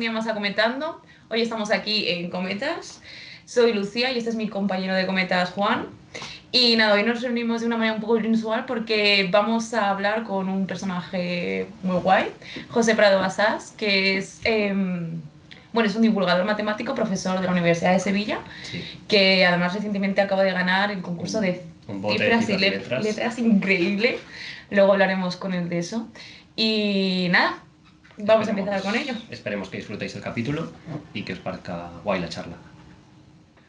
día más a Cometando. Hoy estamos aquí en Cometas. Soy Lucía y este es mi compañero de Cometas, Juan. Y nada, hoy nos reunimos de una manera un poco inusual porque vamos a hablar con un personaje muy guay, José Prado Basás, que es, bueno, es un divulgador matemático, profesor de la Universidad de Sevilla, Sí, que además recientemente acaba de ganar el concurso de un bote de cifras y cifras y letras. letras increíble. Luego hablaremos con él de eso. Y nada, vamos a empezar con ello. Esperemos que disfrutéis el capítulo y que os parezca guay la charla.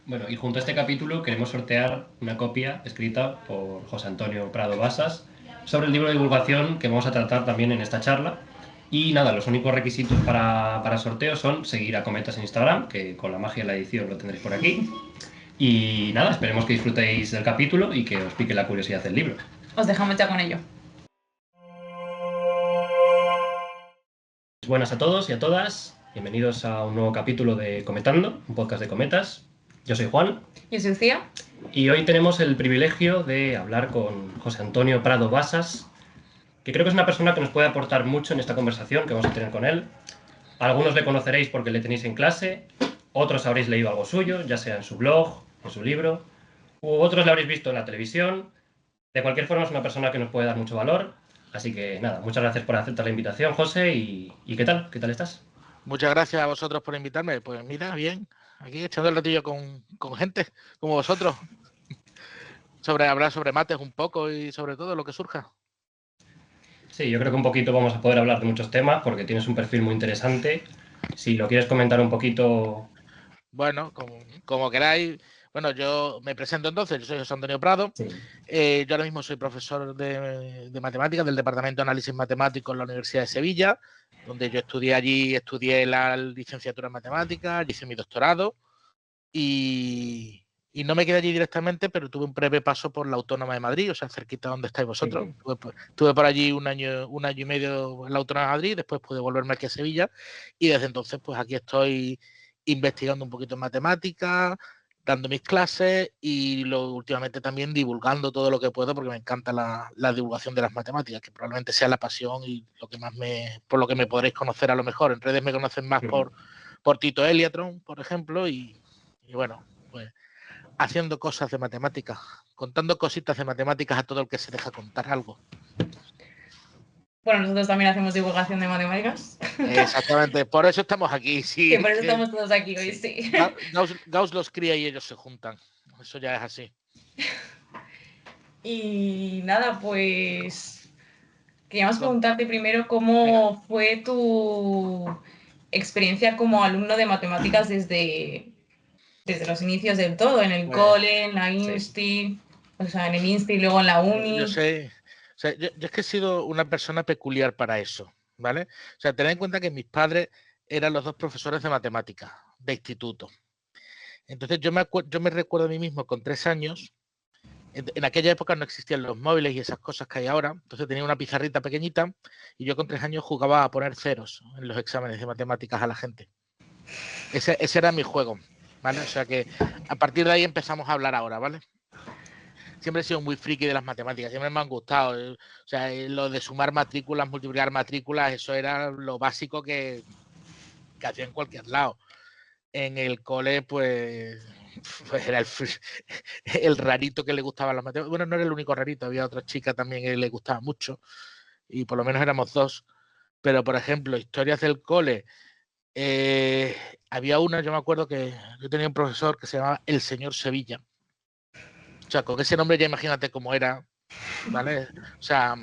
Bueno, y junto a este capítulo queremos sortear una copia escrita por José Antonio Prado Basas sobre el libro de divulgación que vamos a tratar también en esta charla. Y nada, los únicos requisitos para sorteo son seguir a Cometas en Instagram, que con la magia de la edición lo tendréis por aquí. Y nada, esperemos que disfrutéis del capítulo y que os pique la curiosidad del libro. Os dejamos ya con ello. Buenas a todos y a todas, bienvenidos a un nuevo capítulo de Cometando, un podcast de cometas. Yo soy Juan Yo soy Lucía. y hoy tenemos el privilegio de hablar con José Antonio Prado Basas, que creo que es una persona que nos puede aportar mucho en esta conversación que vamos a tener con él. Algunos le conoceréis porque le tenéis en clase, otros habréis leído algo suyo, ya sea en su blog, en su libro, u otros le habréis visto en la televisión. De cualquier forma es una persona que nos puede dar mucho valor. Así que nada, muchas gracias por aceptar la invitación, José. ¿Y qué tal? ¿Qué tal estás? Muchas gracias a vosotros por invitarme. Pues mira, bien, aquí echando el ratillo con gente como vosotros, sobre hablar sobre mates un poco y sobre todo lo que surja. Sí, yo creo que un poquito vamos a poder hablar de muchos temas porque tienes un perfil muy interesante. Si lo quieres comentar un poquito. Bueno, como queráis. Bueno, yo me presento entonces, yo soy José Antonio Prado. Sí. Yo ahora mismo soy profesor de matemáticas del Departamento de Análisis Matemático en la Universidad de Sevilla, donde yo estudié la licenciatura en matemáticas, hice mi doctorado y no me quedé allí directamente, pero tuve un breve paso por la Autónoma de Madrid, o sea, cerquita donde estáis vosotros. Tuve por allí un año y medio en la Autónoma de Madrid, después pude volverme aquí a Sevilla y desde entonces pues aquí estoy investigando un poquito en matemáticas, dando mis clases y últimamente también divulgando todo lo que puedo porque me encanta la divulgación de las matemáticas, que probablemente sea la pasión y lo que más por lo que me podréis conocer a lo mejor. En redes me conocen más por Tito Eliatron, por ejemplo, y bueno, pues haciendo cosas de matemáticas, contando cositas de matemáticas a todo el que se deja contar algo. Bueno, nosotros también hacemos divulgación de matemáticas. Exactamente, por eso estamos aquí. Sí, Que por eso estamos todos aquí hoy, sí. Gauss los cría y ellos se juntan. Eso ya es así. Y nada, pues queríamos preguntarte primero Venga. cómo fue tu experiencia como alumno de matemáticas desde los inicios del todo, en el Pues cole, en la Sí. Insti, o sea, en el Insti y luego en la uni. yo sé, o sea, yo es que he sido una persona peculiar para eso, ¿vale? O sea, tened en cuenta que mis padres eran los dos profesores de matemáticas de instituto. Entonces yo me recuerdo a mí mismo con 3 años. En aquella época no existían los móviles y esas cosas que hay ahora, entonces tenía una pizarrita pequeñita y yo con 3 años jugaba a poner ceros en los exámenes de matemáticas a la gente. Ese era mi juego, ¿vale? O sea que a partir de ahí empezamos a hablar ahora, ¿vale? Siempre he sido muy friki de las matemáticas, siempre me han gustado. O sea, lo de sumar matrículas, multiplicar matrículas, eso era lo básico que hacía en cualquier lado. En el cole, pues era el rarito que le gustaba las matemáticas. Bueno, no era el único rarito, había otra chica también que le gustaba mucho y por lo menos éramos dos. Pero, por ejemplo, historias del cole, había una, yo me acuerdo que yo tenía un profesor que se llamaba el señor Sevilla. O sea, con ese nombre ya imagínate cómo era, ¿vale? O sea,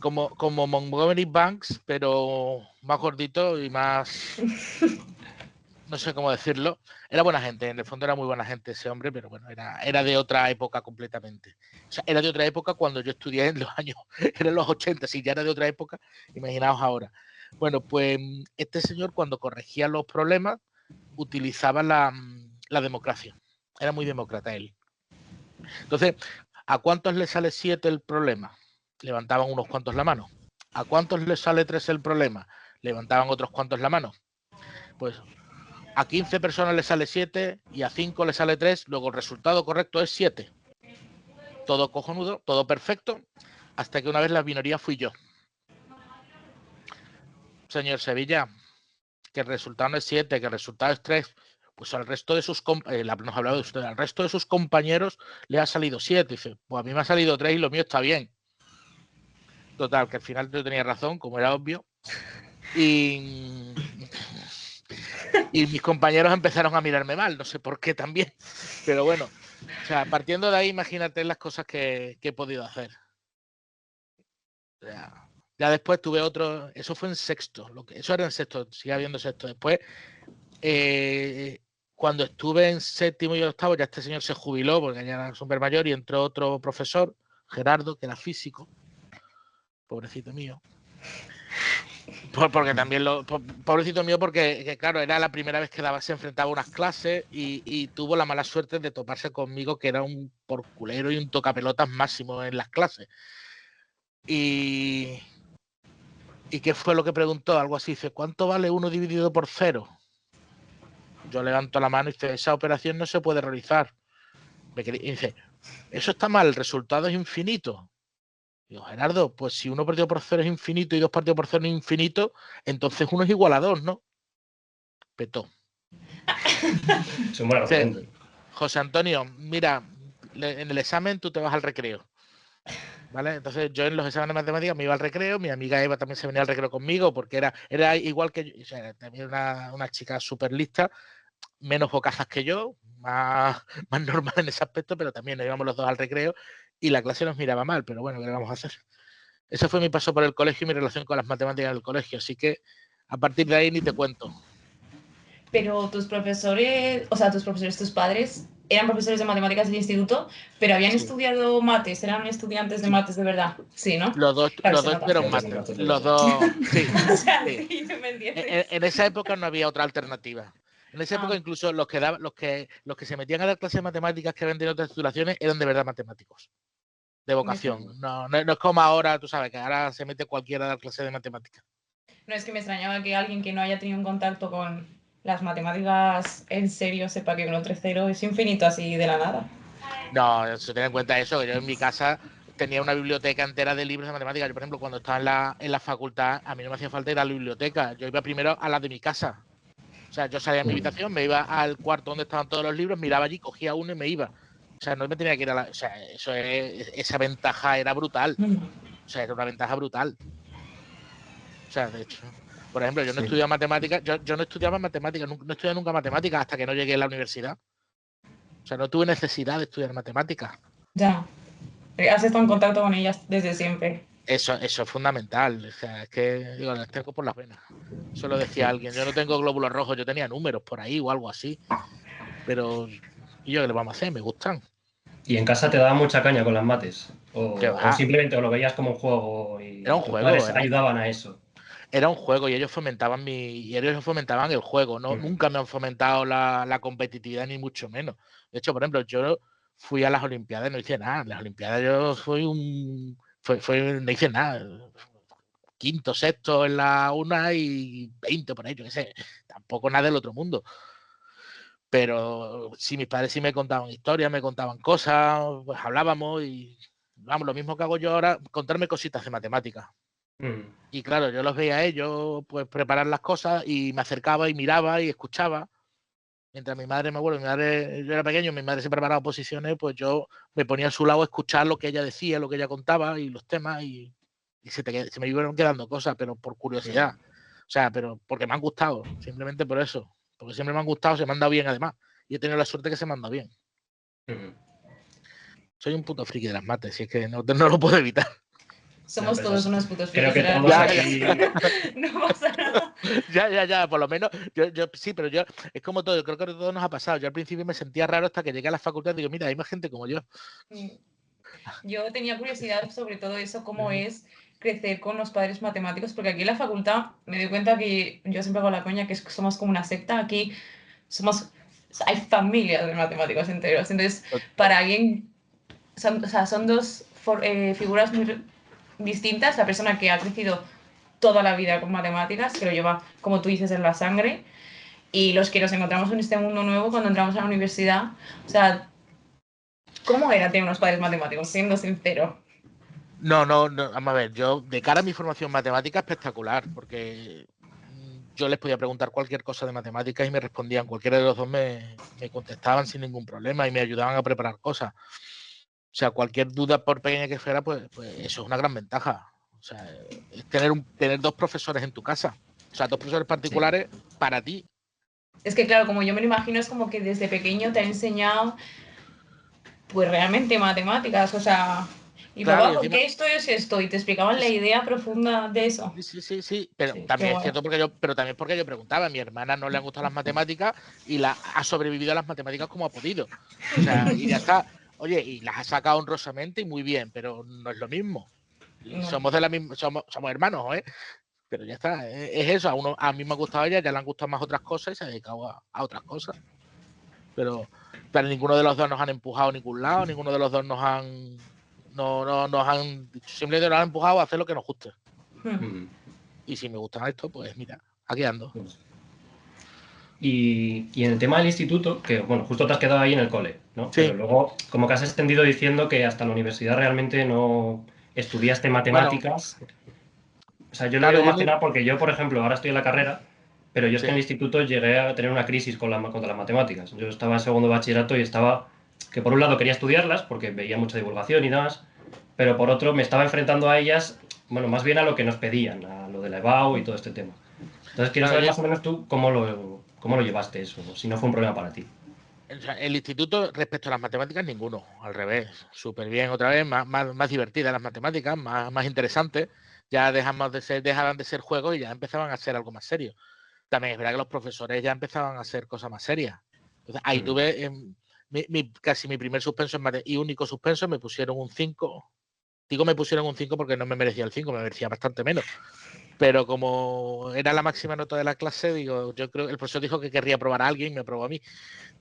como Montgomery Banks, pero más gordito y más, no sé cómo decirlo. Era buena gente, en el fondo era muy buena gente ese hombre, pero bueno, era de otra época completamente. O sea, era de otra época cuando yo estudié en los años, eran los 80, si ya era de otra época, imaginaos ahora. Bueno, pues este señor cuando corregía los problemas utilizaba la democracia. Era muy demócrata él. Entonces, ¿a cuántos le sale 7 el problema? Levantaban unos cuantos la mano. ¿A cuántos le sale 3 el problema? Levantaban otros cuantos la mano. Pues a 15 personas le sale 7 y a 5 le sale 3, luego el resultado correcto es 7. Todo cojonudo, todo perfecto, hasta que una vez la minoría fui yo. Señor Sevilla, que el resultado no es 7, que el resultado es 3, pues al resto de sus nos hablaba de usted, al resto de sus compañeros le ha salido 7. Dice, pues a mí me ha salido 3 y lo mío está bien. Total, que al final yo tenía razón, como era obvio. Y mis compañeros empezaron a mirarme mal, no sé por qué también. Pero bueno, o sea, partiendo de ahí, imagínate las cosas que he podido hacer. O sea, ya después tuve otro, eso fue en sexto, eso era en sexto, sigue habiendo sexto. Después, cuando estuve en séptimo y octavo, ya este señor se jubiló porque ya era súper mayor y entró otro profesor, Gerardo, que era físico, pobrecito mío. Porque también pobrecito mío, porque claro, era la primera vez que se enfrentaba a unas clases y tuvo la mala suerte de toparse conmigo, que era un porculero y un tocapelotas máximo en las clases. ¿Y qué fue lo que preguntó? Algo así, dice, ¿cuánto vale 1 dividido por 0? Yo levanto la mano y dice, esa operación no se puede realizar. Y dice, eso está mal, el resultado es infinito. Digo, Gerardo, pues si 1 partido por 0 es infinito y 2 partidos por 0 es infinito, entonces 1 es igual a 2, ¿no? Petó. Es un buen argumento. José Antonio, mira, en el examen tú te vas al recreo. ¿Vale? Entonces yo en los exámenes de matemáticas me iba al recreo, mi amiga Eva también se venía al recreo conmigo porque era igual que yo, o sea, también una chica súper lista, menos bocazas que yo, más normal en ese aspecto, pero también nos íbamos los dos al recreo y la clase nos miraba mal, pero bueno, ¿qué le vamos a hacer? Ese fue mi paso por el colegio y mi relación con las matemáticas del colegio, así que a partir de ahí ni te cuento. Pero tus profesores, o sea, tus padres eran profesores de matemáticas del instituto, pero habían estudiado mates, eran estudiantes de mates de verdad. Sí, ¿no? Los dos Claro, tuvieron mates. Los dos, sí. O sea, Sí. sí, me entiendes. En esa época no había otra alternativa. En esa época incluso los que se metían a dar clases de matemáticas que habían tenido otras titulaciones eran de verdad matemáticos, de vocación. No es como ahora, tú sabes, que ahora se mete cualquiera a dar clases de matemáticas. No, es que me extrañaba que alguien que no haya tenido un contacto con las matemáticas en serio sepa que 1 entre 0 es infinito así de la nada. No, se ten en cuenta eso, que yo en mi casa tenía una biblioteca entera de libros de matemáticas. Yo, por ejemplo, cuando estaba en la facultad, a mí no me hacía falta ir a la biblioteca. Yo iba primero a la de mi casa. O sea, yo salía de mi habitación, me iba al cuarto donde estaban todos los libros, miraba allí, cogía uno y me iba. O sea, no me tenía que ir a la... O sea, esa ventaja era brutal. O sea, era una ventaja brutal. O sea, de hecho, por ejemplo, yo no estudiaba matemáticas, yo no estudiaba matemáticas, no estudié nunca matemáticas hasta que no llegué a la universidad. O sea, no tuve necesidad de estudiar matemáticas. Ya. Has estado en contacto con ellas desde siempre. Eso es fundamental. O sea, es que digo, las tengo por las venas. Eso lo decía alguien. Yo no tengo glóbulos rojos, yo tenía números por ahí o algo así. Pero ¿y yo qué le vamos a hacer? Me gustan. ¿Y en casa te daba mucha caña con las mates? ¿O va? simplemente lo veías como un juego y Era un tus juego, padres ayudaban a eso? Era un juego y ellos fomentaban el juego. ¿No? Nunca me han fomentado la competitividad, ni mucho menos. De hecho, por ejemplo, yo fui a las Olimpiadas y no hice nada. En las Olimpiadas yo no hice nada. Quinto, sexto en la una y 20 por ahí, yo qué sé. Tampoco nada del otro mundo. Pero sí, mis padres sí me contaban historias, me contaban cosas, pues hablábamos y vamos, lo mismo que hago yo ahora, contarme cositas de matemáticas. Y claro, yo los veía a ellos pues preparar las cosas y me acercaba y miraba y escuchaba. Mientras mi madre, yo era pequeño, mi madre se preparaba oposiciones, pues yo me ponía a su lado a escuchar lo que ella decía, lo que ella contaba y los temas y se me iban quedando cosas, pero por curiosidad. O sea, pero porque me han gustado, simplemente por eso. Porque siempre me han gustado, se me han dado bien además. Y he tenido la suerte que se me han dado bien. Soy un puto friki de las mates, si es que no lo puedo evitar. Somos todos unos putos frikis. Creo que todos aquí... No pasa nada. Ya, por lo menos, yo sí, pero yo, es como todo, yo creo que a todos nos ha pasado. Yo al principio me sentía raro hasta que llegué a la facultad y digo, mira, hay más gente como yo. Yo tenía curiosidad sobre todo eso, cómo es crecer con los padres matemáticos, porque aquí en la facultad me doy cuenta que yo siempre hago la coña que somos como una secta, aquí hay familias de matemáticos enteros, entonces para alguien, son dos figuras muy distintas, la persona que ha crecido toda la vida con matemáticas, que lo lleva, como tú dices, en la sangre, y los que nos encontramos en este mundo nuevo cuando entramos a la universidad, o sea, ¿cómo era tener unos padres matemáticos, siendo sincero? No, vamos a ver, yo de cara a mi formación matemática espectacular, porque yo les podía preguntar cualquier cosa de matemáticas y me respondían. Cualquiera de los dos me contestaban sin ningún problema y me ayudaban a preparar cosas. O sea, cualquier duda, por pequeña que fuera, pues eso es una gran ventaja. O sea, es tener dos profesores en tu casa. O sea, dos profesores particulares para ti. Es que claro, como yo me lo imagino, es como que desde pequeño te ha enseñado pues realmente matemáticas, o sea, y Claro, papá, y ¿por encima, qué esto es esto? Y te explicaban la idea profunda de eso. sí, pero Sí, qué también es guay. cierto pero también porque yo preguntaba, a mi hermana no le han gustado las matemáticas y ha sobrevivido a las matemáticas como ha podido. O sea, y ya está. Oye, y las ha sacado honrosamente y muy bien, pero no es lo mismo. Y No. somos de la misma, somos hermanos, ¿eh? Pero ya está, es eso. A mí me ha gustado ella, ya le han gustado más otras cosas y se ha dedicado a otras cosas. Pero ninguno de los dos nos han empujado a ningún lado, ninguno de los dos nos han simplemente nos han empujado a hacer lo que nos guste. Y si me gustan esto, pues mira, aquí ando. Y en el tema del instituto, que bueno, justo te has quedado ahí en el cole, ¿no? Pero Sí, luego, como que has extendido diciendo que hasta la universidad realmente no estudiaste bueno, matemáticas. O sea, yo lo claro, digo más que nada porque yo, por ejemplo, ahora estoy en la carrera, pero yo es que en el sí, instituto llegué a tener una crisis contra las matemáticas. Yo estaba en segundo de bachillerato y estaba, que por un lado quería estudiarlas porque veía mucha divulgación y demás, pero por otro me estaba enfrentando a ellas, bueno, más bien a lo que nos pedían, a lo de la EBAU y todo este tema. Entonces quiero claro, saber más o menos tú cómo lo llevaste eso, o si no fue un problema para ti. o sea, el instituto respecto a las matemáticas, ninguno, al revés, súper bien, otra vez, más divertidas las matemáticas, más interesantes, ya dejaban de ser juegos y ya empezaban a ser algo más serio. También es verdad que los profesores ya empezaban a hacer cosas más serias. Entonces, ahí Mm. tuve casi mi primer suspenso y único suspenso, me pusieron un 5. Digo, me pusieron un 5 porque no me merecía el 5, me merecía bastante menos. Pero como era la máxima nota de la clase, digo, yo creo que el profesor dijo que querría probar a alguien y me aprobó a mí,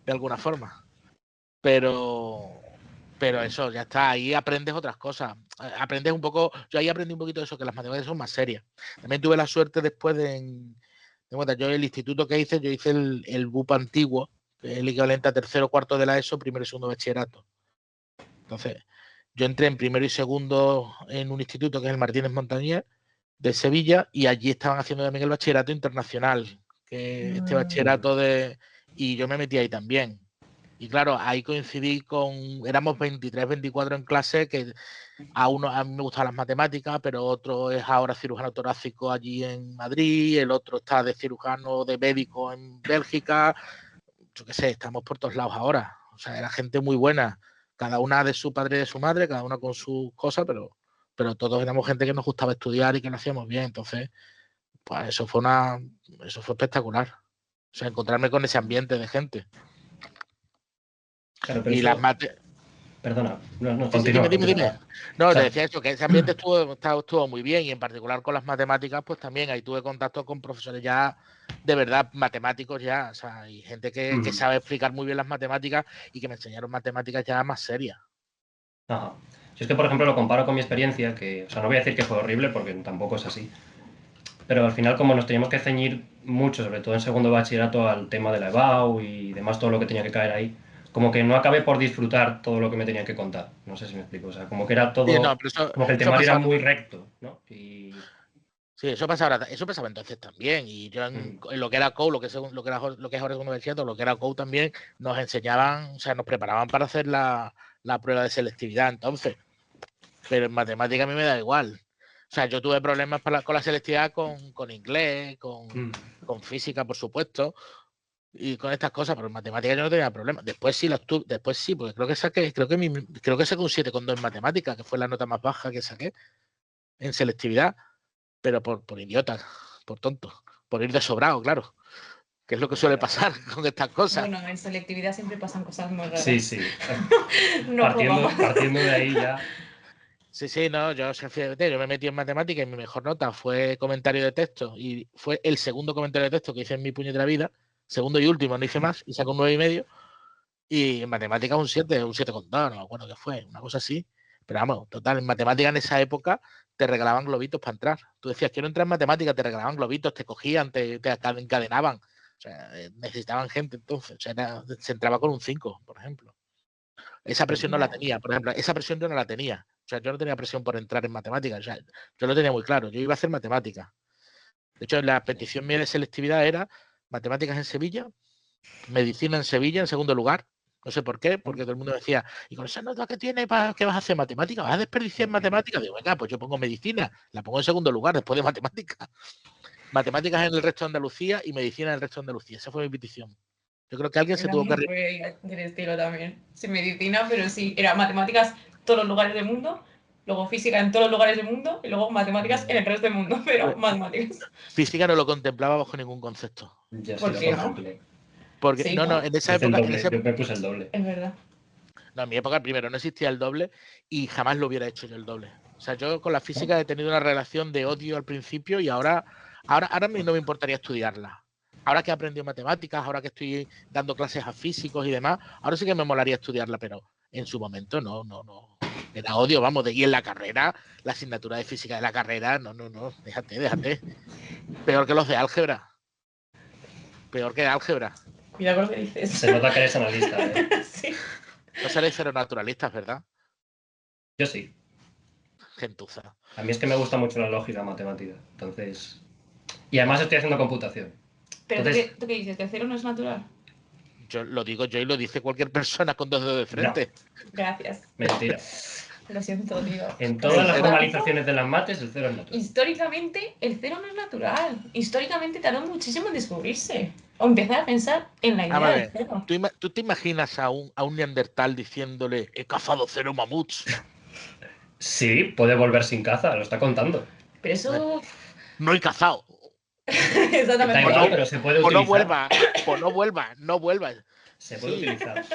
de alguna forma. Pero, pero eso, ya está, ahí aprendes otras cosas. Aprendes un poco, yo ahí aprendí un poquito de eso, que las matemáticas son más serias. También tuve la suerte después yo el instituto que hice, yo hice el BUP antiguo, que es el equivalente a tercero, cuarto de la ESO, primero y segundo bachillerato. Entonces, yo entré en primero y segundo en un instituto que es el Martínez Montañés de Sevilla y allí estaban haciendo también el bachillerato internacional, que este bachillerato y yo me metí ahí también. Y claro, ahí coincidí éramos 23, 24 en clase, que a mí me gustaban las matemáticas, pero otro es ahora cirujano torácico allí en Madrid, el otro está de cirujano de médico en Bélgica, yo qué sé, estamos por todos lados ahora. O sea, era gente muy buena, cada una de su padre y de su madre, cada una con sus cosas, pero todos éramos gente que nos gustaba estudiar y que lo hacíamos bien. Entonces, pues eso fue espectacular. O sea, encontrarme con ese ambiente de gente. Claro, pero Y las eso, mates. perdona, no, Sí, sí, continúa, dime. continúa. O No, te sea, decía esto, que ese ambiente estuvo muy bien y en particular con las matemáticas, pues también ahí tuve contacto con profesores ya de verdad matemáticos ya, o sea, y gente que sabe explicar muy bien las matemáticas y que me enseñaron matemáticas ya más serias. ajá. Yo es que, por ejemplo, lo comparo con mi experiencia, que, o sea, no voy a decir que fue horrible porque tampoco es así, pero al final como nos teníamos que ceñir mucho, sobre todo en segundo de bachillerato, al tema de la EBAU y demás, todo lo que tenía que caer ahí, como que no acabé por disfrutar todo lo que me tenían que contar. No sé si me explico. O sea, como que era Sí, no, todo, pero como que el eso temario era pasa. muy recto, ¿no? Y... Sí, eso pasaba entonces también. Y yo en lo que era COU, lo que es ahora universidad, o lo que era COU también, nos enseñaban, o sea, nos preparaban para hacer la prueba de selectividad entonces. Pero en matemática a mí me da igual. O sea, yo tuve problemas con la selectividad con inglés, con física, por supuesto, y con estas cosas, pero en matemática yo no tenía problemas. Después sí, porque creo que saqué un 7,2 en matemática, que fue la nota más baja que saqué en selectividad, pero por idiota, por tonto, por ir de sobrado, claro, que es lo que suele pasar con estas cosas. Bueno, en selectividad siempre pasan cosas muy Sí, raras. sí. No puedo más. Partiendo de ahí ya... Sí, no, yo, o sea, fíjate, yo me metí en matemática y mi mejor nota fue comentario de texto y fue el segundo comentario de texto que hice en mi puñetera vida, segundo y último, no hice más y saco un 9,5 y en matemática un 7,2, no me acuerdo qué fue, una cosa así. Pero vamos, total, en matemática en esa época te regalaban globitos para entrar. Tú decías, quiero entrar en matemática, te regalaban globitos, te cogían, te encadenaban. O sea, necesitaban gente entonces. O sea, se entraba con un 5, por ejemplo. Esa presión no la Ya. tenía, por ejemplo, esa presión yo no la tenía. O sea, yo no tenía presión por entrar en matemáticas. O sea, yo lo tenía muy claro. Yo iba a hacer matemáticas. De hecho, la petición mía de selectividad era matemáticas en Sevilla, medicina en Sevilla en segundo lugar. No sé por qué, porque todo el mundo decía, y con esa nota que tiene, ¿qué vas a hacer? ¿Matemáticas? ¿Vas a desperdiciar en matemáticas? Digo, venga, pues yo pongo medicina, la pongo en segundo lugar después de matemáticas. Matemáticas en el resto de Andalucía y medicina en el resto de Andalucía. Esa fue mi petición. Yo creo que alguien se tuvo que... Fue del estilo también. Sin medicina, pero sí, era matemáticas en todos los lugares del mundo, luego física en todos los lugares del mundo y luego matemáticas en el resto del mundo, pero matemáticas. Física no lo contemplaba bajo ningún concepto. Ya sí ¿Por lo qué no? contemplé. Porque, Sí, no, en esa Hice el época... doble, yo me puse el doble. Es verdad. No, en mi época primero no existía el doble y jamás lo hubiera hecho yo el doble. O sea, yo con la física he tenido una relación de odio al principio y ahora no me importaría estudiarla. Ahora que he aprendido matemáticas, ahora que estoy dando clases a físicos y demás, ahora sí que me molaría estudiarla, pero en su momento no. Era odio, vamos, y en la carrera, la asignatura de física de la carrera, no, déjate. Peor que los de álgebra. Peor que álgebra. Mira con lo que dices. Se nota que eres analista, ¿eh? Sí. No seréis cero naturalistas, ¿verdad? Yo sí. Gentuza. A mí es que me gusta mucho la lógica matemática. Entonces. Y además estoy haciendo computación. Pero Entonces, ¿tú qué dices? ¿Que cero no es natural? Yo lo digo yo y lo dice cualquier persona con dos dedos de frente. Gracias. mentira. Lo siento, tío. En todas las Cero. formalizaciones de las mates, el cero es natural. Históricamente, el cero no es natural. Históricamente tardó muchísimo en descubrirse. O empezar a pensar en la idea Vamos a del ver, cero. ¿tú te imaginas a un neandertal diciéndole he cazado 0 mamuts? Sí, puede volver sin caza, lo está contando. Pero eso. No he cazado. Da Exactamente. igual, pero se puede utilizar. No vuelva. Se puede Sí. utilizar.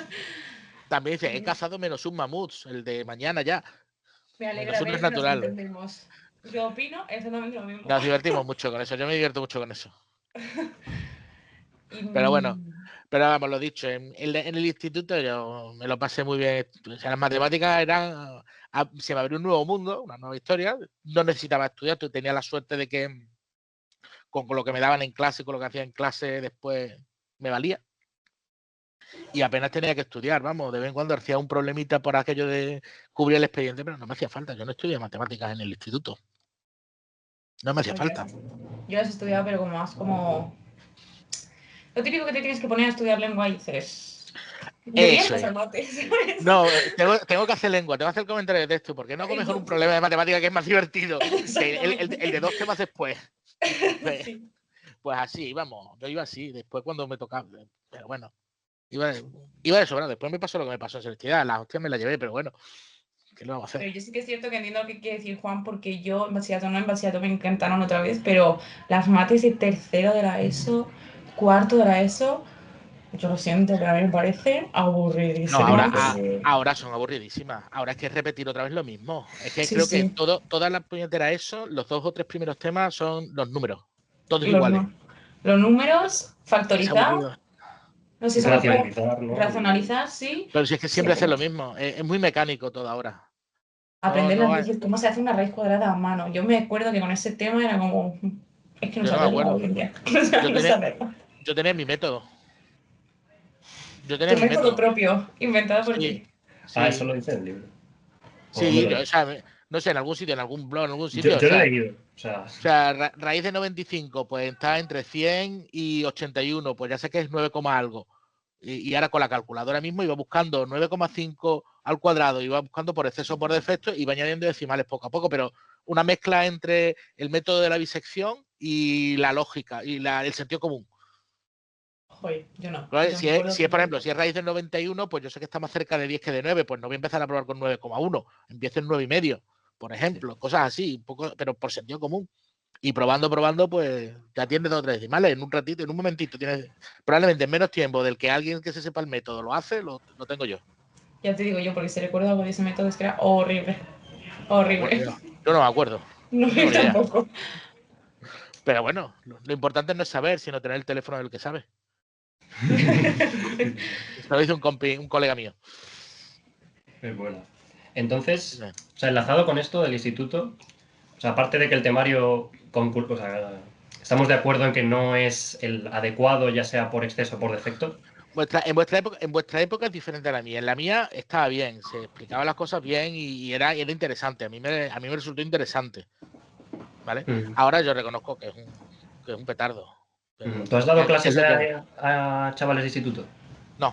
También dice, he cazado menos un mamuts, el de mañana ya. Me alegra Eso no ver es que nos natural. entendemos. Yo opino exactamente lo mismo. Nos divertimos mucho con eso, yo me divierto mucho con eso. Y, Pero bueno, pero vamos, lo dicho, en el instituto yo me lo pasé muy bien. O sea, las matemáticas eran, se me abrió un nuevo mundo, una nueva historia. No necesitaba estudiar, tú tenías la suerte de que con lo que me daban en clase, con lo que hacía en clase, después me valía. Y apenas tenía que estudiar, vamos, de vez en cuando hacía un problemita por aquello de cubrir el expediente, pero no me hacía falta. Yo no estudié matemáticas en el instituto. No me hacía falta. Yo las he estudiado, pero como más como. Lo típico que te tienes que poner a estudiar lengua y dices. Deberías pasar mates, ¿sabes? No, tengo que hacer lengua, tengo que hacer comentario de texto, porque no hago mejor un problema de matemática que es más divertido que el de 2 temas después. Sí. Pues así, vamos, yo iba así, después cuando me tocaba, pero bueno, iba de sobra, después me pasó lo que me pasó en selectividad, las hostias me las llevé, pero bueno, ¿qué lo vamos a Pero hacer? yo sí que es cierto que entiendo lo que quiere decir Juan, porque yo en bachillerato me encantaron otra vez, pero las mates de tercero de la ESO, cuarto de la ESO, yo lo siento, pero a mí me parece aburridísimo. No, ahora son aburridísimas. Ahora es que es repetir otra vez lo mismo. Es que Sí, creo que sí. todas las puñeteras eso, los 2 o 3 primeros temas son los números. Todos iguales. Los números, Es factorizar, aburrido. no sé si Racionalizar, ¿no? racionalizar, sí. Pero si es que siempre Sí. hacen lo mismo. Es muy mecánico todo ahora. Aprender No, las leyes, cómo se hace una raíz cuadrada a mano. Yo me acuerdo que con ese tema era como. Es que no yo no me saberlo acuerdo. hoy en día. No saberlo. Yo tenía mi método. Tu método propio, inventado por Sí, ti. sí. Ah, eso lo dice en el libro. Sí, o sea, no sé, en algún sitio, en algún blog, en algún sitio. Yo lo he leído. O sea, raíz de 95, pues está entre 100 y 81, pues ya sé que es 9, algo. Y ahora con la calculadora mismo iba buscando 9,5 al cuadrado, iba buscando por exceso o por defecto y iba añadiendo decimales poco a poco, pero una mezcla entre el método de la bisección y la lógica y el sentido común. Joder, yo no. Si es, por ejemplo, si es raíz de 91, pues yo sé que está más cerca de 10 que de 9, pues no voy a empezar a probar con 9,1, empiezo en 9,5, por ejemplo, cosas así, un poco, pero por sentido común. Y probando, pues ya tienes 2 o 3 decimales en un ratito, en un momentito. Tienes probablemente en menos tiempo del que alguien que se sepa el método lo hace, lo tengo yo. Ya te digo yo, porque si recuerdo algo de ese método es que era horrible. Horrible. Yo no me acuerdo. No, yo tampoco. Pero bueno, lo importante no es saber, sino tener el teléfono del que sabe. Esto lo dice un colega mío. Es buena. Entonces, o sea, enlazado con esto del instituto, o sea, aparte de que el temario, o sea, estamos de acuerdo en que no es el adecuado, ya sea por exceso o por defecto. En vuestra época es diferente a la mía. En la mía estaba bien, se explicaban las cosas bien y era interesante. A mí me resultó interesante. ¿Vale? Ahora yo reconozco que que es un petardo. Pero ¿Tú has dado clases ese a chavales de instituto? no.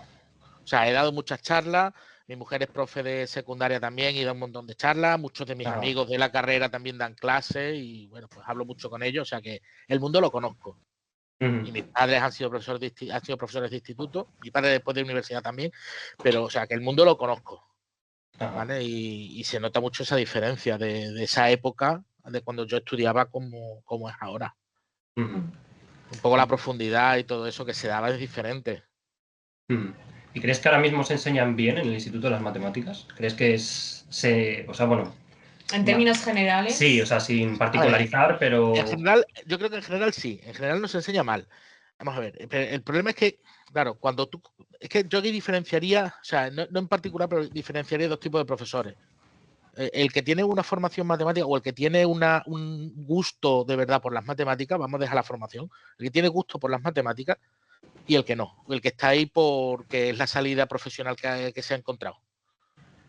O sea, he dado muchas charlas. Mi mujer es profe de secundaria también y da un montón de charlas. Muchos de mis amigos de la carrera también dan clases y, bueno, pues hablo mucho con ellos. O sea, que el mundo lo conozco. Y mis padres han sido profesores de instituto. Mi padre después de universidad también. Pero, o sea, que el mundo lo conozco. ¿Vale? Y se nota mucho esa diferencia de esa época, de cuando yo estudiaba, como es ahora. Un poco la profundidad y todo eso que se daba es diferente. ¿Y crees que ahora mismo se enseñan bien en el Instituto de las Matemáticas? ¿Crees que o sea, bueno... En términos generales. Sí, o sea, sin particularizar, pero... En general, yo creo que en general sí. En general no se enseña mal. Vamos a ver, el problema es que, claro, cuando tú... Es que yo aquí diferenciaría, o sea, no en particular, pero diferenciaría dos tipos de profesores. El que tiene una formación matemática o el que tiene un gusto de verdad por las matemáticas, vamos a dejar la formación, el que tiene gusto por las matemáticas y el que no, el que está ahí porque es la salida profesional que se ha encontrado.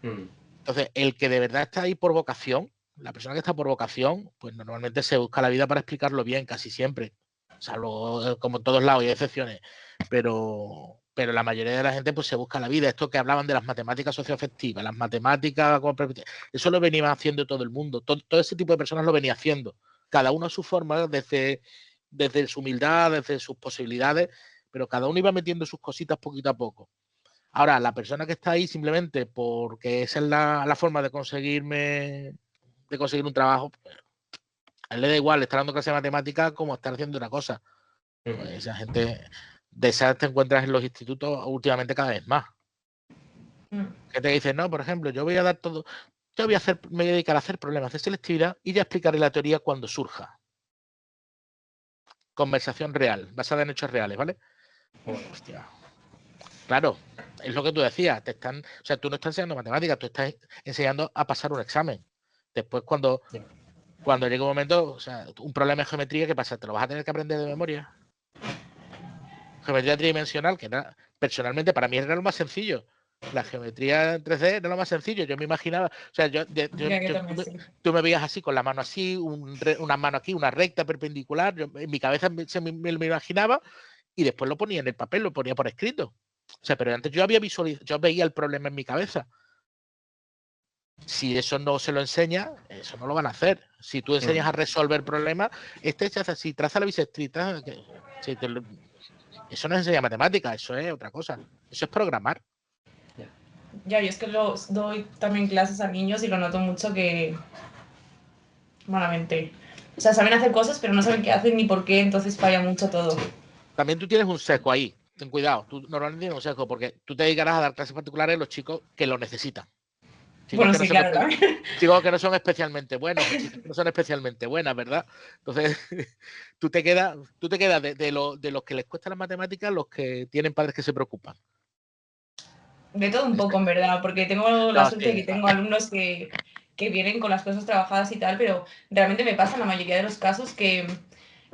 Entonces, el que de verdad está ahí por vocación, la persona que está por vocación, pues normalmente se busca la vida para explicarlo bien, casi siempre. Salvo, como en todos lados, hay excepciones, pero la mayoría de la gente pues se busca la vida. Esto que hablaban de las matemáticas socioafectivas, las matemáticas, eso lo venía haciendo todo el mundo. Todo ese tipo de personas lo venía haciendo. Cada uno a su forma, desde su humildad, desde sus posibilidades, pero cada uno iba metiendo sus cositas poquito a poco. Ahora, la persona que está ahí simplemente porque esa es la forma de conseguir un trabajo, pues, a él le da igual estar dando clase de matemáticas como estar haciendo una cosa. Pues esa gente de esas te encuentras en los institutos últimamente cada vez más. Que te dicen, no, por ejemplo, yo voy a dar todo, me voy a dedicar a hacer problemas de selectividad y ya explicaré la teoría cuando surja. Conversación real, basada en hechos reales, ¿vale? Hostia. Claro, es lo que tú decías, o sea, tú no estás enseñando matemáticas, tú estás enseñando a pasar un examen. Después, cuando llegue un momento, o sea, un problema de geometría, ¿qué pasa? ¿Te lo vas a tener que aprender de memoria? Geometría tridimensional, que personalmente para mí era lo más sencillo. La geometría en 3D era lo más sencillo. Yo me imaginaba, o sea, tú me veías así, con la mano así, una mano aquí, una recta perpendicular. En mi cabeza me lo imaginaba y después lo ponía en el papel, lo ponía por escrito. O sea, pero antes yo veía el problema en mi cabeza. Si eso no se lo enseña, eso no lo van a hacer. Si tú enseñas a resolver problemas, se hace así, traza la bisectrita. Eso no es enseñar matemáticas, eso es otra cosa. Eso es programar. Ya, yo es que doy también clases a niños y lo noto mucho que... malamente. O sea, saben hacer cosas, pero no saben qué hacen ni por qué, entonces falla mucho todo. También tú tienes un sesgo ahí. Ten cuidado, tú normalmente tienes un sesgo porque tú te dedicarás a dar clases particulares a los chicos que lo necesitan. Chicos, bueno, sí, claro, chicos que no son especialmente buenos, chicas que no son especialmente buenas, ¿verdad? Entonces, tú te quedas de los que les cuesta las matemáticas, los que tienen padres que se preocupan. De todo un poco, en verdad, porque tengo la suerte de que tengo alumnos que vienen con las cosas trabajadas y tal, pero realmente me pasa en la mayoría de los casos que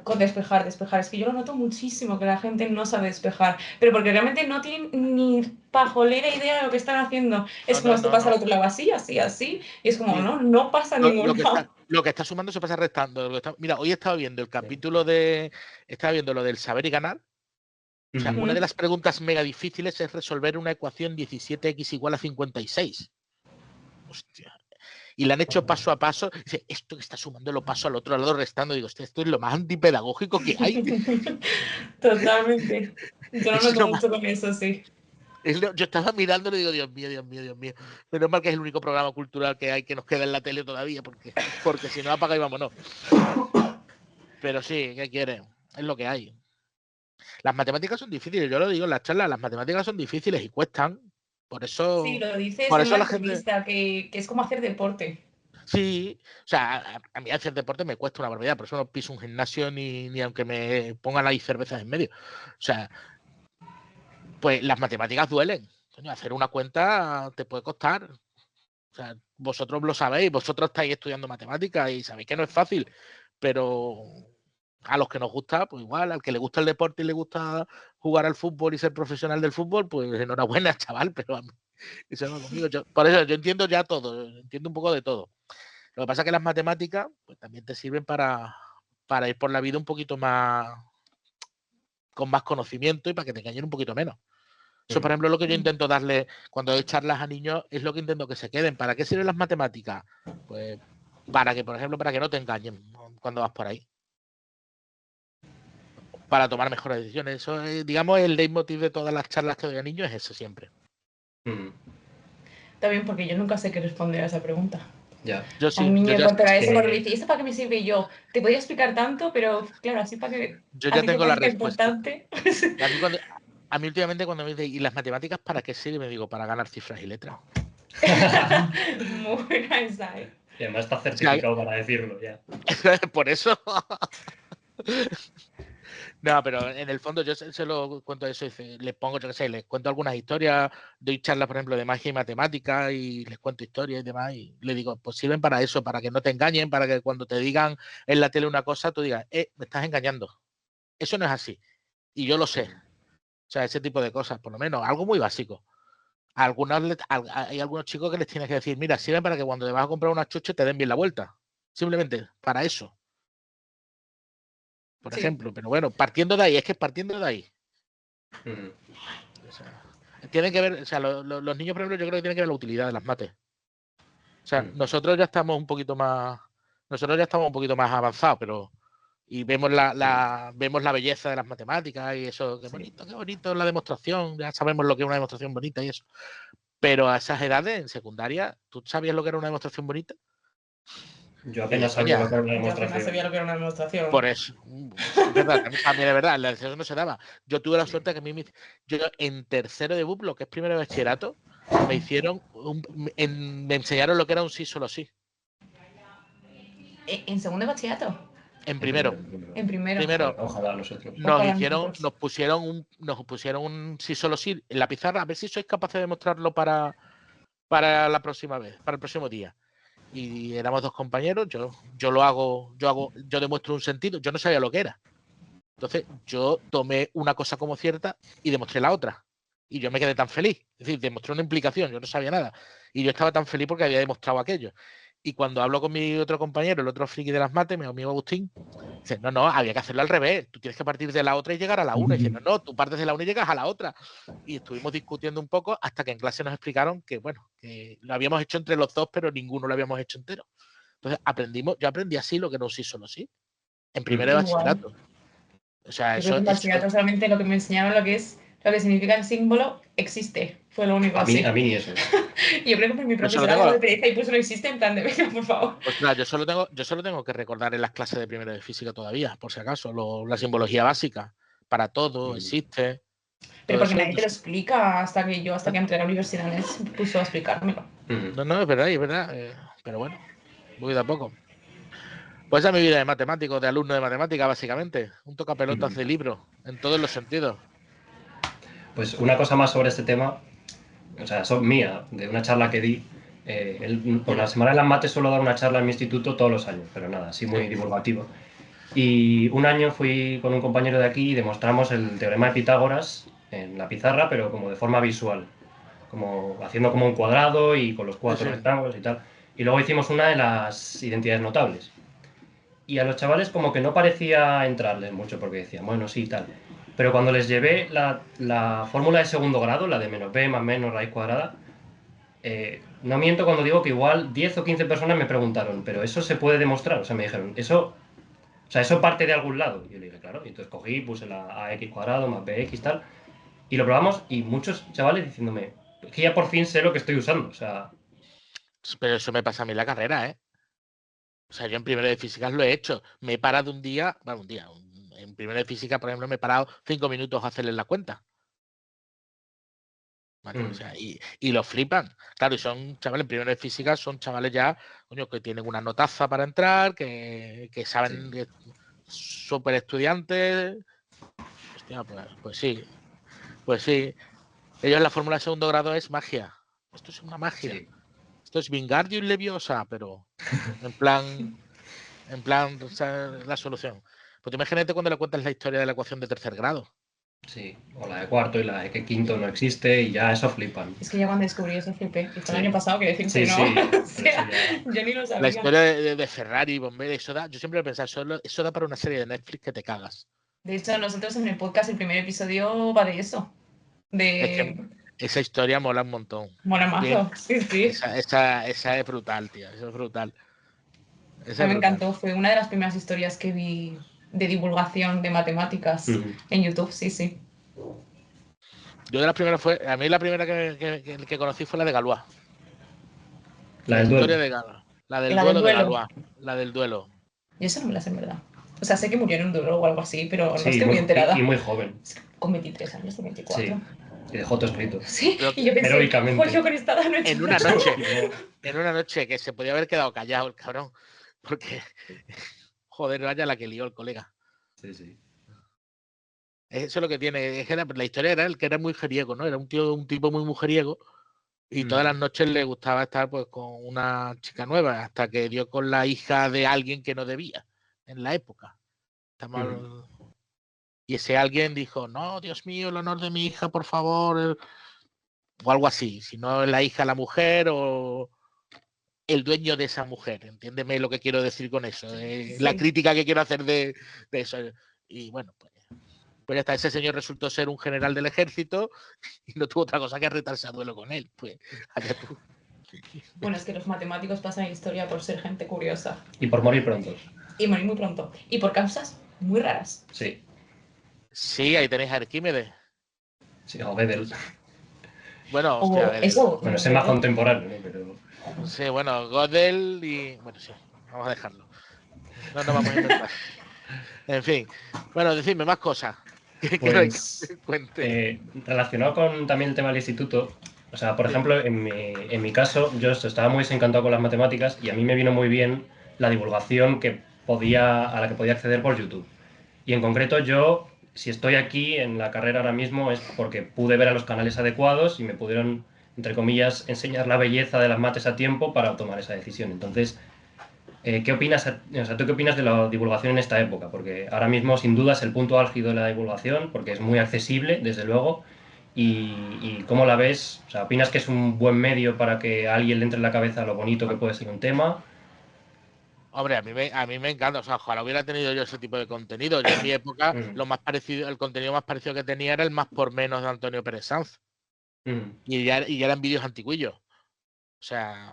con despejar, es que yo lo noto muchísimo, que la gente no sabe despejar, pero porque realmente no tienen ni pajolera idea de lo que están haciendo. Es como esto pasa al otro lado así, así, así, y es como, no pasa en ningún lado. Lo que está sumando se pasa restando. Mira, hoy estaba viendo el capítulo estaba viendo lo del saber y ganar. O sea, una de las preguntas mega difíciles es resolver una ecuación 17x igual a 56. Hostia. Y la han hecho paso a paso. Dice, esto que está sumando lo paso al otro lado restando. Digo, esto es lo más antipedagógico que hay. Totalmente. Yo lo noto mucho con eso, sí. Yo estaba mirándolo y digo, Dios mío, Dios mío, Dios mío. Menos mal que es el único programa cultural que hay que nos queda en la tele todavía, porque si no apaga y vámonos. Pero sí, ¿qué quieren? Es lo que hay. Las matemáticas son difíciles, yo lo digo en las charlas, las matemáticas son difíciles y cuestan. Por eso. Sí, lo dices por en eso una la gente. entrevista, que es como hacer deporte. Sí, o sea, a mí hacer deporte me cuesta una barbaridad, por eso no piso un gimnasio ni aunque me pongan ahí cervezas en medio. O sea, pues las matemáticas duelen. Coño, hacer una cuenta te puede costar. O sea, vosotros lo sabéis, vosotros estáis estudiando matemáticas y sabéis que no es fácil, pero a los que nos gusta, pues igual, al que le gusta el deporte y le gusta jugar al fútbol y ser profesional del fútbol, pues enhorabuena, chaval, pero eso no conmigo. Por eso yo entiendo ya todo, entiendo un poco de todo. Lo que pasa es que las matemáticas pues, también te sirven para para ir por la vida un poquito más, con más conocimiento y para que te engañen un poquito menos. Eso, por ejemplo, es lo que yo intento darle cuando doy charlas a niños, es lo que intento que se queden. ¿Para qué sirven las matemáticas? Pues para que, por ejemplo, para que no te engañen cuando vas por ahí. Para tomar mejores decisiones. Eso es, digamos, el leitmotiv de todas las charlas que doy a niños es eso siempre. También porque yo nunca sé qué responder a esa pregunta. Ya. Yo sí, A un niño yo cuando era ya, eso, cuando me dice, ¿y esto para qué me sirve? Y yo, te podía explicar tanto, pero claro, así para que yo a ya ti te tengo la parezca respuesta. importante. A mí últimamente cuando me dicen, ¿y las matemáticas para qué sirven? Me digo, para ganar cifras y letras. Muy buena esa, ¿eh? Y además está certificado para decirlo ya. Por eso. No, pero en el fondo yo se lo cuento eso, les pongo, yo qué sé, les cuento algunas historias, doy charlas, por ejemplo, de magia y matemáticas y les cuento historias y demás y les digo, pues sirven para eso, para que no te engañen, para que cuando te digan en la tele una cosa, tú digas, me estás engañando. Eso no es así. Y yo lo sé. O sea, ese tipo de cosas, por lo menos, algo muy básico. Hay algunos chicos que les tienes que decir, mira, sirven para que cuando te vas a comprar una chuche te den bien la vuelta. Simplemente para eso. Por ejemplo, pero bueno, partiendo de ahí, es que partiendo de ahí. O sea, tienen que ver, o sea, los niños, por ejemplo, yo creo que tienen que ver la utilidad de las mates. O sea, nosotros ya estamos un poquito más avanzados, pero y vemos vemos la belleza de las matemáticas y eso, qué bonito la demostración, ya sabemos lo que es una demostración bonita y eso. Pero a esas edades, en secundaria, ¿tú sabías lo que era una demostración bonita? Yo apenas sabía lo que era una Yo apenas demostración. sabía lo que era una demostración. Por eso, es verdad, también es verdad, la lección no se daba. Yo tuve la suerte que a mí yo en tercero de BUP, lo que es primero de bachillerato, me hicieron, me enseñaron lo que era un sí solo sí. ¿En segundo de bachillerato? En primero. En primero. Primero, Ojalá nosotros. nos pusieron un sí solo sí en la pizarra, a ver si sois capaces de demostrarlo para la próxima vez, para el próximo día. Y éramos dos compañeros, yo demuestro un sentido, yo no sabía lo que era. Entonces yo tomé una cosa como cierta y demostré la otra. Y yo me quedé tan feliz. Es decir, demostré una implicación, yo no sabía nada. Y yo estaba tan feliz porque había demostrado aquello. Y cuando hablo con mi otro compañero, el otro friki de las mates, mi amigo Agustín, dice, no, había que hacerlo al revés. Tú tienes que partir de la otra y llegar a la una. Y dice, no, tú partes de la una y llegas a la otra. Y estuvimos discutiendo un poco hasta que en clase nos explicaron que, bueno, que lo habíamos hecho entre los dos, pero ninguno lo habíamos hecho entero. Entonces yo aprendí así lo que no sí solo sí. En primero de bachillerato. O sea, yo creo que en bachillerato solamente lo que me enseñaron lo que significa el símbolo existe. Fue lo único así. A mí ni eso. Yo creo que mi profesora algo de pereza y puso no existe en plan de venga, por favor. Ostras, yo solo tengo que recordar en las clases de primero de física todavía, por si acaso, la simbología básica. Para todo, existe. Pero porque nadie te lo explica hasta que entré a la universidad me puso a explicármelo. No, es verdad. Pero bueno, voy de a poco. Pues esa es mi vida de matemático, de alumno de matemática, básicamente. Un tocapelotas de libro, en todos los sentidos. Pues una cosa más sobre este tema, o sea, son mía, de una charla que di. Por la semana de las mates suelo dar una charla en mi instituto todos los años, pero nada, así muy divulgativo. Y un año fui con un compañero de aquí y demostramos el teorema de Pitágoras en la pizarra, pero como de forma visual, como haciendo como un cuadrado y con los cuatro rectángulos y tal. Y luego hicimos una de las identidades notables. Y a los chavales como que no parecía entrarles mucho porque decían, bueno, sí, tal. Pero cuando les llevé la fórmula de segundo grado, la de menos b más menos raíz cuadrada, no miento cuando digo que igual 10 o 15 personas me preguntaron, ¿pero eso se puede demostrar? O sea, me dijeron, eso parte de algún lado. Y yo le dije, claro. Y entonces cogí, puse la ax cuadrado más bx tal. Y lo probamos y muchos chavales diciéndome, es que ya por fin sé lo que estoy usando. O sea... Pero eso me pasa a mí en la carrera, ¿eh? O sea, yo en primero de físicas lo he hecho. Me he parado un día, en primero de física, por ejemplo, me he parado 5 minutos a hacerles la cuenta. ¿Vale? O sea, y lo flipan. Claro, y son chavales en primero de física, son chavales ya, coño, que tienen una notaza para entrar, que saben, súper estudiantes. Hostia, pues sí. Pues sí. Ellos la fórmula de segundo grado es magia. Esto es una magia. Sí. Esto es Wingardium Leviosa, pero en plan, o sea, la solución. Pues imagínate cuando le cuentas la historia de la ecuación de tercer grado. Sí, o la de cuarto y la de que quinto no existe y ya eso flipan. Es que ya cuando descubrí eso flipé. Y fue Sí. el año pasado que decirte, Sí, ¿no? sí, O pero eso sea, ya... yo ni lo La sabía. historia de Ferrari, Bombero, eso da, yo siempre he pensado, eso da para una serie de Netflix que te cagas. De hecho, nosotros en el podcast, el primer episodio va de eso. Es que De esa historia mola un montón. mola Bien, mazo. Sí, sí. esa es brutal, tío. Eso es brutal. A Esa mí es me brutal. encantó. Fue una de las primeras historias que vi de divulgación de matemáticas Ujú. en YouTube. Sí, sí. Yo de las primeras fue. A mí la primera que conocí fue la de Galois. La La del duelo. historia de Galois. La del La del duelo de duelo. Galois. La del duelo. Yo eso no me la sé en verdad. O sea, sé que murió en un duelo o algo así, pero no Sí, estoy muy y enterada. muy joven. Es que con 23 años o 24. Sí, y dejó todo escrito. Sí, Pero y yo pensé, joder, yo Heroicamente. con esta edad no he hecho en una nada. noche. Tipo, En una noche que se podía haber quedado callado el cabrón. Porque. Joder, vaya la que lió el colega. sí, sí. Eso es lo que tiene. Es que la historia era el que era muy mujeriego, ¿no? Era un tipo muy mujeriego. Y todas las noches le gustaba estar pues con una chica nueva, hasta que dio con la hija de alguien que no debía en la época. Y ese alguien dijo, no, Dios mío, el honor de mi hija, por favor. O algo así. Si no es la hija, la mujer o el dueño de esa mujer. Entiéndeme lo que quiero decir con eso. La Sí. crítica que quiero hacer de eso. Y bueno, pues ya está. Ese señor resultó ser un general del ejército y no tuvo otra cosa que retarse a duelo con él. Pues allá tú. Bueno, es que los matemáticos pasan en historia por ser gente curiosa. Y por morir pronto. Y morir muy pronto. Y por causas muy raras. Sí. Sí, ahí tenéis a Arquímedes. Sí, o Gödel. Bueno, hostia, O eso. Bueno, ese es más contemporáneo, ¿no? Pero... Sí, bueno, Gödel y. Bueno, sí, vamos a dejarlo. No nos vamos a inventar. En fin. Bueno, decidme más cosas. Que Pues, cuente. relacionado con también el tema del instituto, o sea, por ejemplo, en mi caso, yo estaba muy desencantado con las matemáticas y a mí me vino muy bien la divulgación a la que podía acceder por YouTube. Y en concreto yo, si estoy aquí en la carrera ahora mismo, es porque pude ver a los canales adecuados y me pudieron, entre comillas, enseñar la belleza de las mates a tiempo para tomar esa decisión. Entonces, ¿qué opinas, o sea, tú qué opinas de la divulgación en esta época? Porque ahora mismo, sin duda, es el punto álgido de la divulgación, porque es muy accesible, desde luego. Y ¿cómo la ves? O sea, ¿opinas que es un buen medio para que a alguien le entre en la cabeza lo bonito que puede ser un tema? Hombre, a mí me encanta. O sea, ojalá hubiera tenido yo ese tipo de contenido. Yo en mi época, Mm, lo más parecido, el contenido más parecido que tenía era el más por menos de Antonio Pérez Sanz. mm, Y ya eran vídeos antiguillos. O sea,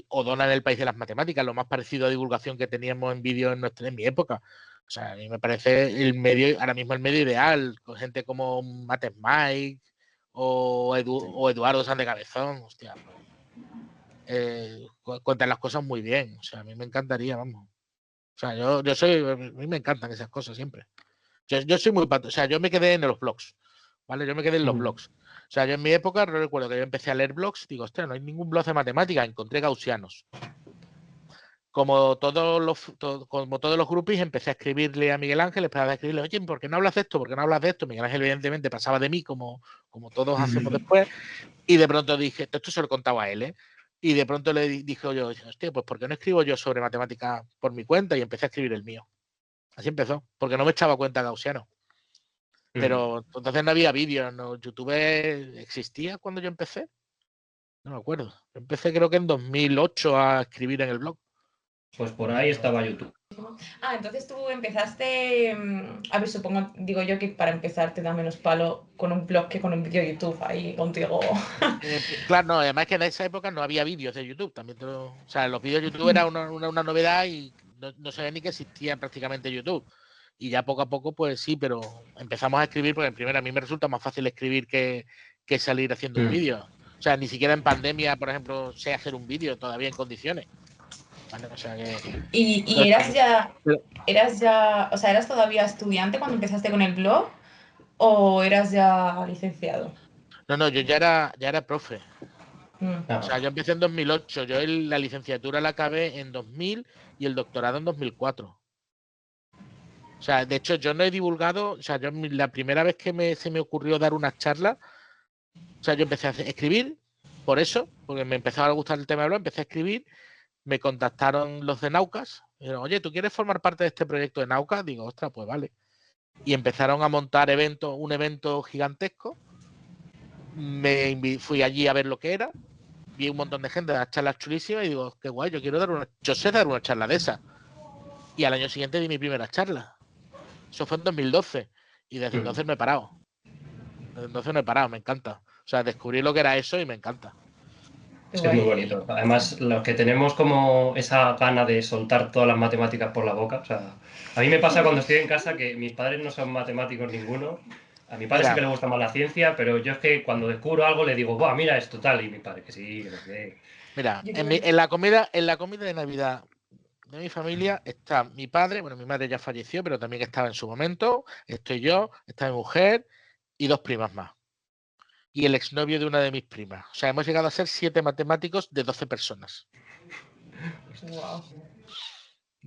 Odona en el país de las matemáticas, lo más parecido a divulgación que teníamos en vídeos en mi época. O sea, a mí me parece ahora mismo el medio ideal, con gente como Mates Mike o Eduardo Sánchez Cabezón. Hostia, pues, cuentan las cosas muy bien. O sea, a mí me encantaría, vamos. O sea, a mí me encantan esas cosas siempre. Yo soy muy o sea, yo me quedé en los blogs, ¿vale? Yo me quedé en los mm, blogs. O sea, yo en mi época recuerdo que yo empecé a leer blogs, digo, hostia, no hay ningún blog de matemáticas, encontré gaussianos. Como todos los grupos, empecé a escribirle a Miguel Ángel, empecé a escribirle, oye, ¿por qué no hablas de esto? ¿Por qué no hablas de esto? Miguel Ángel, evidentemente, pasaba de mí, como todos hacemos después, y de pronto dije, esto se lo contaba a él, ¿eh? Y de pronto le dije yo, hostia, pues ¿por qué no escribo yo sobre matemáticas por mi cuenta? Y empecé a escribir el mío. Así empezó, porque no me echaba cuenta gaussiano. mm. Pero entonces no había vídeos, ¿no? YouTube existía cuando yo empecé. No me acuerdo. Empecé creo que en 2008 a escribir en el blog. Pues por ahí estaba YouTube. Ah, entonces tú empezaste, a ver, supongo, digo yo que para empezar te da menos palo con un blog que con un vídeo de YouTube ahí contigo. Claro, no, además que en esa época no había vídeos de YouTube. O sea, los vídeos de YouTube era una novedad y no sabía ni que existía prácticamente YouTube. Y ya poco a poco, pues sí, pero empezamos a escribir, porque primero a mí me resulta más fácil escribir que salir haciendo un Mm. vídeo. O sea, ni siquiera en pandemia, por ejemplo, sé hacer un vídeo todavía en condiciones. ¿Vale? O sea que. ¿Y Pero- eras ya, o sea, eras todavía estudiante cuando empezaste con el blog o eras ya licenciado? No, yo ya era profe. Mm. O Ah, sea, yo empecé en 2008. Yo la licenciatura la acabé en 2000 y el doctorado en 2004. O sea, de hecho, yo no he divulgado. O sea, la primera vez que se me ocurrió dar una charla, o sea, yo empecé a escribir por eso, porque me empezaba a gustar el tema de blog, empecé a escribir. Me contactaron los de Naucas. Y dijeron, oye, ¿tú quieres formar parte de este proyecto de Naucas? Digo, ostras, pues vale. y empezaron a montar un evento gigantesco. Fui allí a ver lo que era, vi un montón de gente, las charlas chulísimas y digo, qué guay, yo sé dar una charla de esa. Y al año siguiente di mi primera charla. Eso fue en 2012 y desde entonces no he parado. Desde entonces no he parado, me encanta. O sea, descubrí lo que era eso y me encanta. Es que es muy bonito. Además, los que tenemos como esa gana de soltar todas las matemáticas por la boca, o sea, a mí me pasa cuando estoy en casa que mis padres no son matemáticos ninguno. A mi padre sí que le gusta más la ciencia, pero yo es que cuando descubro algo le digo, ¡buah, mira esto tal! Y mi padre, que sí, que no sé. Mira, en la comida de Navidad de mi familia está mi padre, bueno, mi madre ya falleció, pero también estaba en su momento, estoy yo, está mi mujer y 2 primas más. Y el exnovio de una de mis primas. O sea, hemos llegado a ser 7 matemáticos de 12 personas. Wow.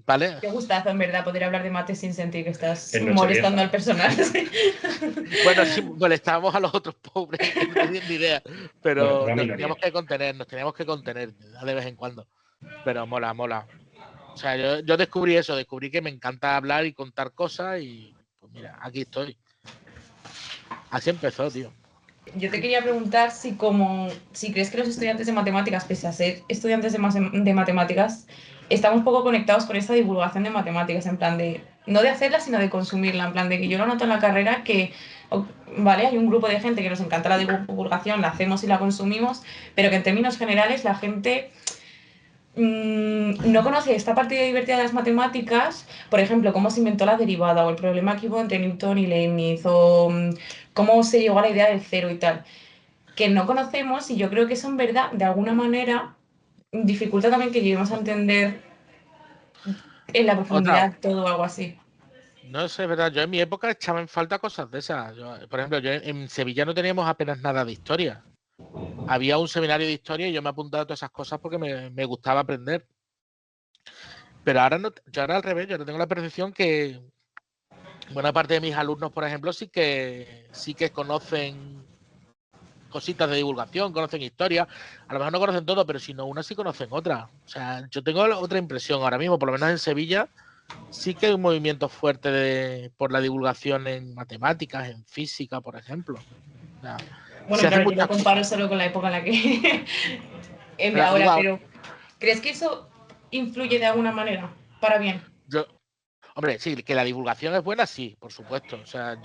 ¿Vale? Qué gustazo, en verdad, poder hablar de mates sin sentir que estás En molestando Nochevieja. al personal. Bueno, sí, molestábamos a los otros pobres que no tenían ni idea, Bueno, pero una nos minoría. teníamos que contener de vez en cuando. Pero mola, mola. O sea, yo descubrí eso, descubrí que me encanta hablar y contar cosas y pues mira, aquí estoy. Así empezó, tío. Yo te quería preguntar si crees que los estudiantes de matemáticas, pese a ser estudiantes de matemáticas, estamos un poco conectados con esta divulgación de matemáticas, en plan de, no de hacerla, sino de consumirla, en plan de que yo lo noto en la carrera que, vale, hay un grupo de gente que nos encanta la divulgación, la hacemos y la consumimos, pero que en términos generales la gente no conoce esta parte divertida de las matemáticas, por ejemplo, cómo se inventó la derivada o el problema que hubo entre Newton y Leibniz o cómo se llegó a la idea del cero y tal, que no conocemos y yo creo que eso en verdad, de alguna manera, dificulta también que lleguemos a entender en la Otra, profundidad todo o algo así. no sé, es verdad, yo en mi época echaba en falta cosas de esas. Por ejemplo, yo en Sevilla no teníamos apenas nada de historia. Había un seminario de historia y yo me apuntaba a todas esas cosas porque me gustaba aprender. Pero ahora no, yo ahora al revés, yo ahora tengo la percepción que buena parte de mis alumnos, por ejemplo, sí que conocen cositas de divulgación, conocen historia. A lo mejor no conocen todo, pero si no una sí conocen otra. O sea, yo tengo otra impresión ahora mismo, por lo menos en Sevilla, sí que hay un movimiento fuerte por la divulgación en matemáticas, en física, por ejemplo. O sea, se Bueno, hacen claro, yo lo muchas comparo cosas. solo con la época en la que Digo, ahora, pero ¿crees que eso influye de alguna manera para bien? yo, hombre, sí, que la divulgación es buena, sí, por supuesto. O sea,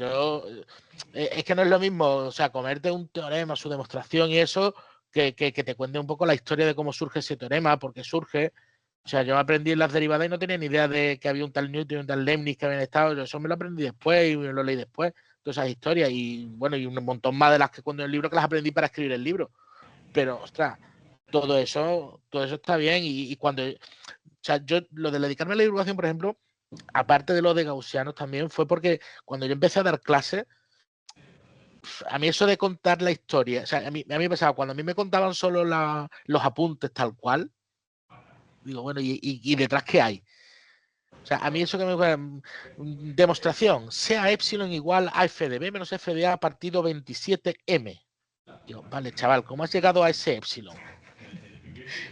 es que no es lo mismo, o sea, comerte un teorema, su demostración y eso, que te cuente un poco la historia de cómo surge ese teorema, por qué surge. O sea, yo aprendí en las derivadas y no tenía ni idea de que había un tal Newton y un tal Leibniz que habían estado. Yo eso me lo aprendí después y me lo leí después, todas esas historias. Y bueno, y un montón más de las que cuento en el libro que las aprendí para escribir el libro. Pero, ostras, todo eso está bien. Y cuando, o sea, yo lo de dedicarme a la divulgación, por ejemplo, aparte de lo de gaussianos también, fue porque cuando yo empecé a dar clases, a mí eso de contar la historia, o sea, a mí me pasaba, cuando a mí me contaban solo los apuntes tal cual, digo, bueno, ¿y detrás qué hay? O sea, a mí eso que me demostración, sea epsilon igual a f de b menos f de a partido 27m. Digo, vale, chaval, ¿cómo has llegado a ese epsilon?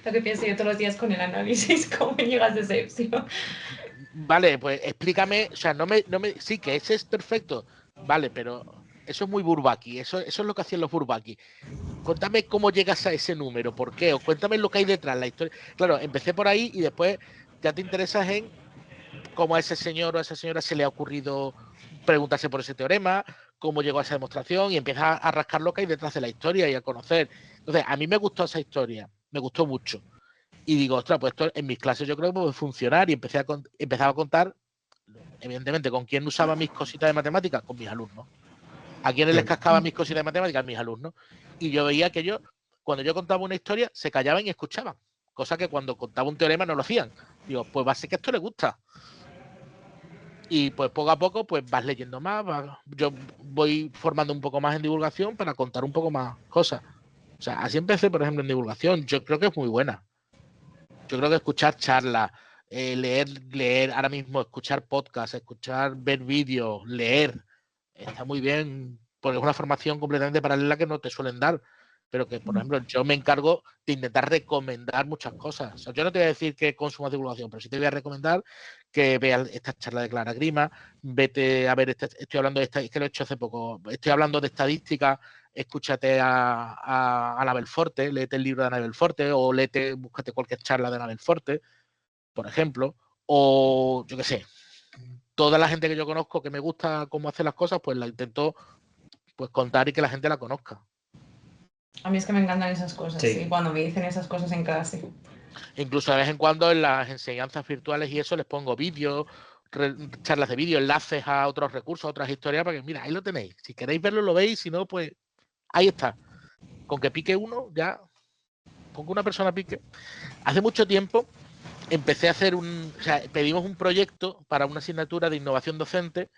Lo que pienso yo todos los días con el análisis, cómo llegas a ese epsilon. Vale, pues explícame, o sea, sí, que ese es perfecto, vale, pero eso es muy Bourbaki, eso es lo que hacían los Bourbaki. Cuéntame cómo llegas a ese número, por qué, o cuéntame lo que hay detrás, la historia. Claro, empecé por ahí y después ya te interesas en cómo a ese señor o a esa señora se le ha ocurrido preguntarse por ese teorema, cómo llegó a esa demostración y empiezas a rascar lo que hay detrás de la historia y a conocer. Entonces, a mí me gustó esa historia, me gustó mucho. Y digo, ostras, pues esto en mis clases yo creo que puede funcionar y empezaba a contar, evidentemente, con quién usaba mis cositas de matemáticas, con mis alumnos. ¿A quiénes les cascaba mis cositas de matemáticas? A mis alumnos. Y yo veía que ellos, cuando yo contaba una historia, se callaban y escuchaban. Cosa que cuando contaba un teorema no lo hacían. Digo, pues va a ser que esto le gusta. Y pues poco a poco, pues vas leyendo más. Yo voy formando un poco más en divulgación para contar un poco más cosas. O sea, así empecé, por ejemplo, en divulgación. Yo creo que es muy buena. Yo creo que escuchar charlas, leer ahora mismo, escuchar podcasts, ver vídeos, leer, está muy bien, porque es una formación completamente paralela que no te suelen dar. pero que, por ejemplo, yo me encargo de intentar recomendar muchas cosas. O sea, yo no te voy a decir que consumas divulgación, pero sí te voy a recomendar que veas esta charla de Clara Grima, vete a ver, estoy hablando de es que lo he hecho hace poco, estoy hablando de estadística, escúchate a Anabel Forte, léete el libro de Anabel Forte, o búscate cualquier charla de Anabel Forte, por ejemplo, o yo qué sé, toda la gente que yo conozco que me gusta cómo hace las cosas, pues la intento pues contar y que la gente la conozca. A mí es que me encantan esas cosas, Sí. sí, cuando me dicen esas cosas en clase. Incluso de vez en cuando en las enseñanzas virtuales y eso les pongo vídeos, charlas de vídeo, enlaces a otros recursos, a otras historias, para que, mira, ahí lo tenéis. Si queréis verlo, lo veis, si no, pues ahí está. Con que pique uno, ya, con que una persona pique. Hace mucho tiempo empecé a hacer pedimos un proyecto para una asignatura de innovación docente.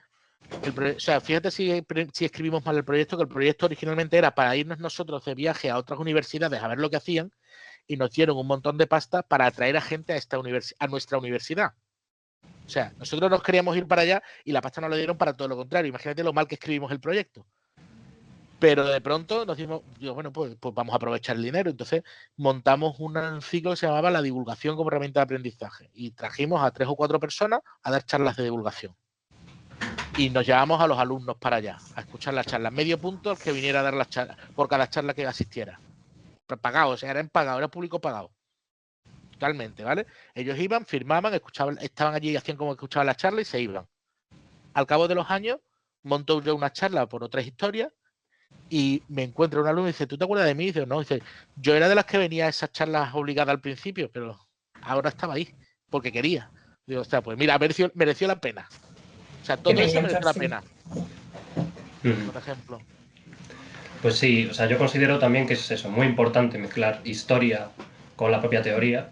O sea, fíjate si escribimos mal el proyecto, que el proyecto originalmente era para irnos nosotros de viaje a otras universidades a ver lo que hacían, y nos dieron un montón de pasta para atraer a gente a nuestra universidad. O sea, nosotros nos queríamos ir para allá y la pasta nos la dieron para todo lo contrario. Imagínate lo mal que escribimos el proyecto. Pero de pronto nos dimos, bueno, pues vamos a aprovechar el dinero. Entonces montamos un ciclo que se llamaba la divulgación como herramienta de aprendizaje y trajimos a 3 o 4 personas a dar charlas de divulgación. Y nos llevamos a los alumnos para allá, a escuchar las charlas. Medio punto el que viniera a dar las charlas, por cada charla que asistiera. Pagado, o sea, eran pagados, era público pagado. Totalmente, ¿vale? Ellos iban, firmaban, escuchaban, estaban allí y hacían como escuchaban la charla y se iban. Al cabo de los años, monto yo una charla por otras historias y me encuentro un alumno y dice, ¿tú te acuerdas de mí? Y dice, no, dice, yo era de las que venía a esas charlas obligadas al principio, pero ahora estaba ahí, porque quería. Digo, o sea, pues mira, mereció la pena. O sea, todo eso mereció la pena. Por ejemplo. Pues sí, o sea, yo considero también que es eso, muy importante mezclar historia con la propia teoría.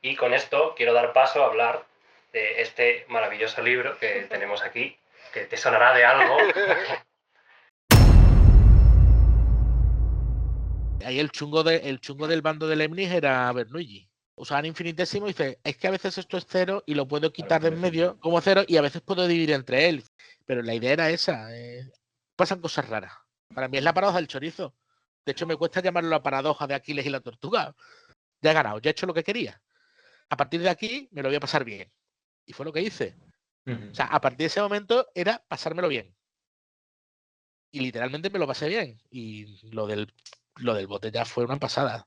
Y con esto quiero dar paso a hablar de este maravilloso libro que tenemos aquí, que te sonará de algo. Ahí el chungo del bando de Leibniz era Bernoulli. Usaban infinitésimo y dice, es que a veces esto es cero y lo puedo quitar de en medio como cero y a veces puedo dividir entre él. Pero la idea era esa. Pasan cosas raras. Para mí es la paradoja del chorizo. De hecho, me cuesta llamarlo la paradoja de Aquiles y la tortuga. Ya he ganado, ya he hecho lo que quería. A partir de aquí me lo voy a pasar bien. Y fue lo que hice. O sea, a partir de ese momento era pasármelo bien. Y literalmente me lo pasé bien. Y lo del bote ya fue una pasada.